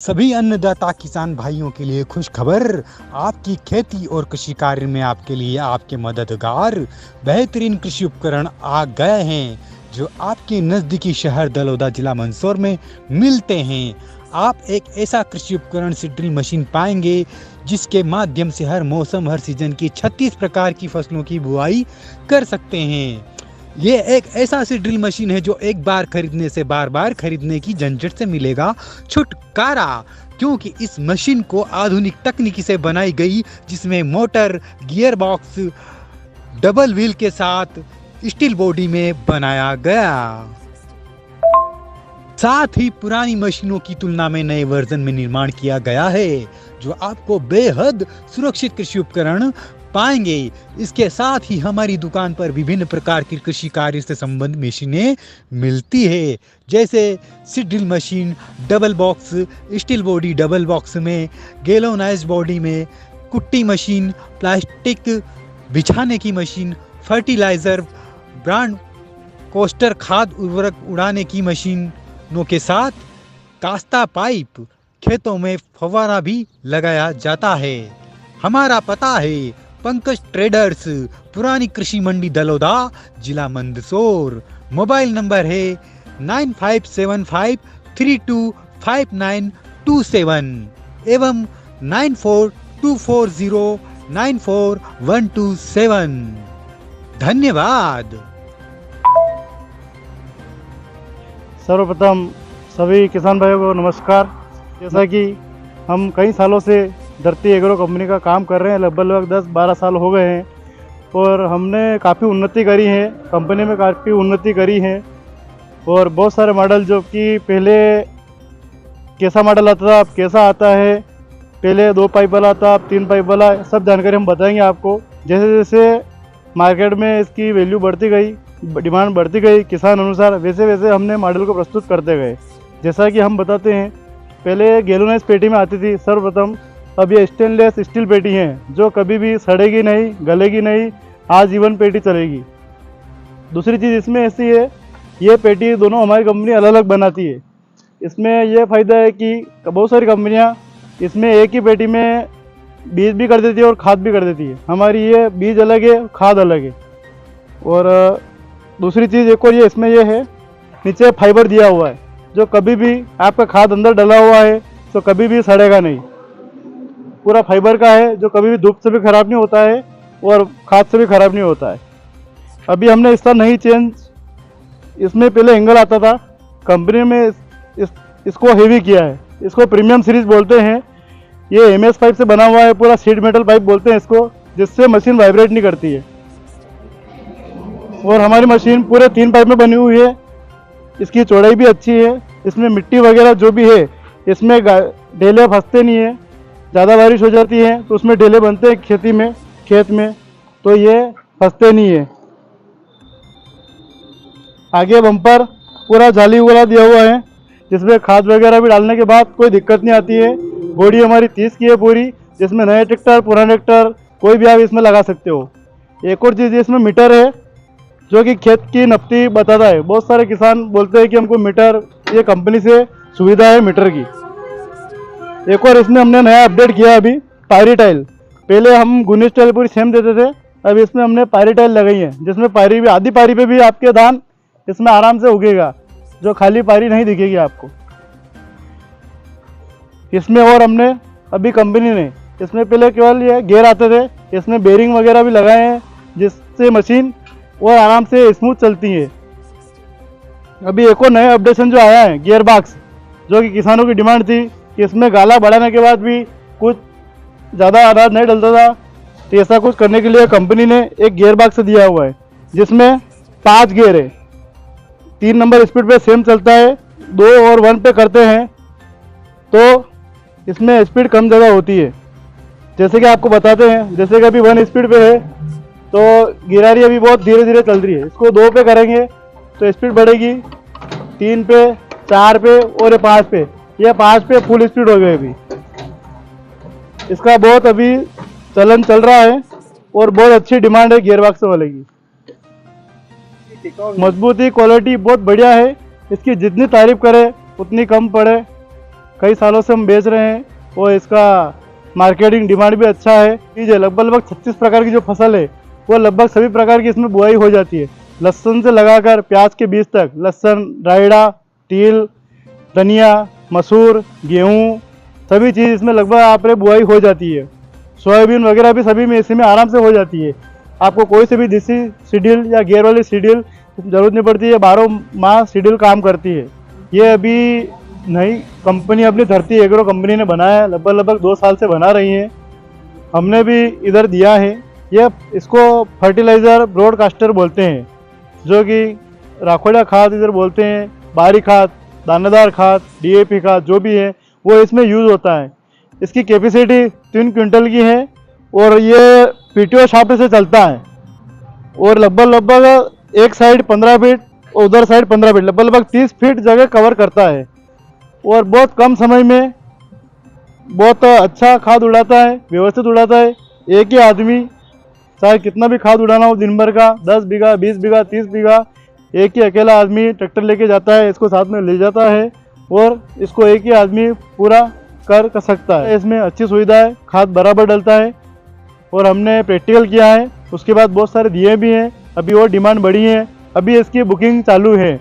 सभी अन्नदाता किसान भाइयों के लिए खुश खबर। आपकी खेती और कृषि कार्य में आपके लिए आपके मददगार बेहतरीन कृषि उपकरण आ गए हैं जो आपके नजदीकी शहर दलोदा जिला मंदसौर में मिलते हैं। आप एक ऐसा कृषि उपकरण से ड्रिल मशीन पाएंगे जिसके माध्यम से हर मौसम हर सीजन की 36 प्रकार की फसलों की बुआई कर सकते हैं। ये एक ऐसा सी ड्रिल मशीन है जो एक बार खरीदने से बार बार खरीदने की झंझट से मिलेगा छुटकारा, क्योंकि इस मशीन को आधुनिक तकनीकी से बनाई गई जिसमें motor gear box double wheel के साथ स्टील बॉडी में बनाया गया। साथ ही पुरानी मशीनों की तुलना में नए वर्जन में निर्माण किया गया है जो आपको बेहद सुरक्षित कृषि उपकरण पाएंगे। इसके साथ ही हमारी दुकान पर विभिन्न प्रकार की कृषि कार्य से संबंधित मशीनें मिलती है, जैसे seed drill machine double box steel body double box में, गैल्वेनाइज्ड बॉडी में, कुट्टी मशीन, प्लास्टिक बिछाने की मशीन, फर्टिलाइजर ब्रांड कोस्टर खाद उर्वरक उड़ाने की मशीनों के साथ कास्ता पाइप खेतों में फव्वारा भी लगाया जाता है। हमारा पता है पंकज ट्रेडर्स, पुरानी कृषि मंडी दलोदा, जिला मंदसौर। मोबाइल नंबर है 9575325927 एवं 9424094127। धन्यवाद। सर्वप्रथम सभी किसान भाइयों को नमस्कार। जैसा कि हम कई सालों से धरती एग्रो कंपनी का काम कर रहे हैं, लगभग 10-12 साल हो गए हैं और हमने काफ़ी उन्नति करी है, कंपनी में काफ़ी उन्नति करी है। और बहुत सारे मॉडल जो कि पहले कैसा मॉडल आता था अब कैसा आता है, पहले 2 पाइप वाला था अब 3 पाइप वाला, सब जानकारी हम बताएंगे आपको। जैसे जैसे मार्केट में इसकी वैल्यू बढ़ती गई, डिमांड बढ़ती गई किसान अनुसार, वैसे वैसे हमने मॉडल को प्रस्तुत करते गए। जैसा कि हम बताते हैं, पहले गैल्वेनाइज्ड पेटी में आती थी सर्वप्रथम, अब ये स्टेनलेस स्टील पेटी है जो कभी भी सड़ेगी नहीं, गलेगी नहीं, आजीवन पेटी चलेगी। दूसरी चीज़ इसमें ऐसी है, ये पेटी दोनों हमारी कंपनी अलग अलग बनाती है। इसमें यह फ़ायदा है कि बहुत सारी कंपनियां इसमें एक ही पेटी में बीज भी कर देती है और खाद भी कर देती है, हमारी ये बीज अलग है खाद अलग है। और दूसरी चीज़ एक और ये इसमें यह है, नीचे फाइबर दिया हुआ है जो कभी भी आपका खाद अंदर डला हुआ है तो कभी भी सड़ेगा नहीं, पूरा फाइबर का है जो कभी भी धूप से भी ख़राब नहीं होता है और खाद से भी ख़राब नहीं होता है। अभी हमने इसका नई चेंज, इसमें पहले एंगल आता था, कंपनी में इसको हेवी किया है, इसको प्रीमियम सीरीज बोलते हैं। ये MS पाइप से बना हुआ है, पूरा सीड मेटल पाइप बोलते हैं इसको, जिससे मशीन वाइब्रेट नहीं करती है। और हमारी मशीन पूरे 3 पाइप में बनी हुई है, इसकी चौड़ाई भी अच्छी है। इसमें मिट्टी वगैरह जो भी है इसमें ढेले फंसते नहीं है, ज़्यादा बारिश हो जाती है तो उसमें ढेले बनते हैं खेत में तो ये फंसते नहीं है। आगे बम्पर पूरा जाली वाला दिया हुआ है जिसमें खाद वगैरह भी डालने के बाद कोई दिक्कत नहीं आती है। बॉडी हमारी 30 की है पूरी, जिसमें नए ट्रैक्टर पुराने ट्रैक्टर कोई भी आप इसमें लगा सकते हो। एक और चीज़, इसमें मीटर है जो कि खेत की नफ्ती बताता है। बहुत सारे किसान बोलते हैं कि हमको मीटर, ये कंपनी से सुविधा है मीटर की। एक और इसमें हमने नया अपडेट किया अभी, पायरी टाइल। पहले हम गुनिश टाइल पूरी सेम देते थे, अब इसमें हमने पायरी टाइल लगाई है जिसमें पायरी भी, आधी पायरी पे भी आपके धान इसमें आराम से उगेगा, जो खाली पायरी नहीं दिखेगी आपको इसमें। और हमने अभी कंपनी ने इसमें, पहले केवल ये गियर आते थे, इसमें बेरिंग वगैरह भी लगाए हैं जिससे मशीन और आराम से स्मूथ चलती है। अभी एक और नया अपडेशन जो आया है, गियर बॉक्स, जो कि किसानों की डिमांड थी कि इसमें गाला बढ़ाने के बाद भी कुछ ज़्यादा अनाज नहीं डलता था, तो ऐसा कुछ करने के लिए कंपनी ने एक गियर बॉक्स दिया हुआ है जिसमें 5 गियर है। 3 नंबर स्पीड पे सेम चलता है, 2 और 1 पे करते हैं तो इसमें स्पीड कम ज़्यादा होती है। जैसे कि आपको बताते हैं, जैसे कि अभी 1 स्पीड पे है तो गिरारी अभी बहुत धीरे धीरे चल रही है, इसको 2 पे करेंगे तो स्पीड बढ़ेगी, 3 पे, 4 पे और ये 5 पे, ये 5 पे फुल स्पीड हो गई। अभी इसका बहुत अभी चलन चल रहा है और बहुत अच्छी डिमांड है गियर बॉक्स वाले की। मजबूती क्वालिटी बहुत बढ़िया है, इसकी जितनी तारीफ करें उतनी कम पड़े। कई सालों से हम बेच रहे हैं और इसका मार्केटिंग डिमांड भी अच्छा है। ये लगभग 36 प्रकार की जो फसल है वो लगभग सभी प्रकार की इसमें बुआई हो जाती है। लहसुन से लगाकर प्याज के बीज तक, लहसुन, रायड़ा, तिल, धनिया, मसूर, गेहूँ, सभी चीज़ इसमें लगभग आप रे बुआई हो जाती है। सोयाबीन वगैरह भी सभी में इसी में आराम से हो जाती है। आपको कोई से भी देसी सीडील या गेयर वाली सीडील जरूरत नहीं पड़ती है, 12 माह सीडील काम करती है। ये अभी नई कंपनी अपनी धरती एग्रो कंपनी ने बनाया है, लगभग 2 साल से बना रही है। हमने भी इधर दिया है। ये इसको फर्टिलाइज़र ब्रॉडकास्टर बोलते हैं, जो कि राखोड़ा खाद इधर बोलते हैं, बाहरी खाद, दानेदार खाद, डीएपी खाद जो भी है वो इसमें यूज़ होता है। इसकी कैपेसिटी 3 क्विंटल की है और ये पीटीओ शाफ्ट से चलता है और लगभग एक साइड 15 फीट और उधर साइड 15 फीट, लगभग 30 फीट जगह कवर करता है और बहुत कम समय में बहुत अच्छा खाद उड़ाता है, व्यवस्थित उड़ाता है। एक ही आदमी चाहे कितना भी खाद उड़ाना हो दिन भर का, 10 बीघा, 20 बीघा, 30 बीघा, एक ही अकेला आदमी ट्रैक्टर लेके जाता है, इसको साथ में ले जाता है और इसको एक ही आदमी पूरा कर सकता है। इसमें अच्छी सुविधा है, खाद बराबर डलता है और हमने प्रैक्टिकल किया है। उसके बाद बहुत सारे दिए भी हैं, अभी और डिमांड बढ़ी है, अभी इसकी बुकिंग चालू है।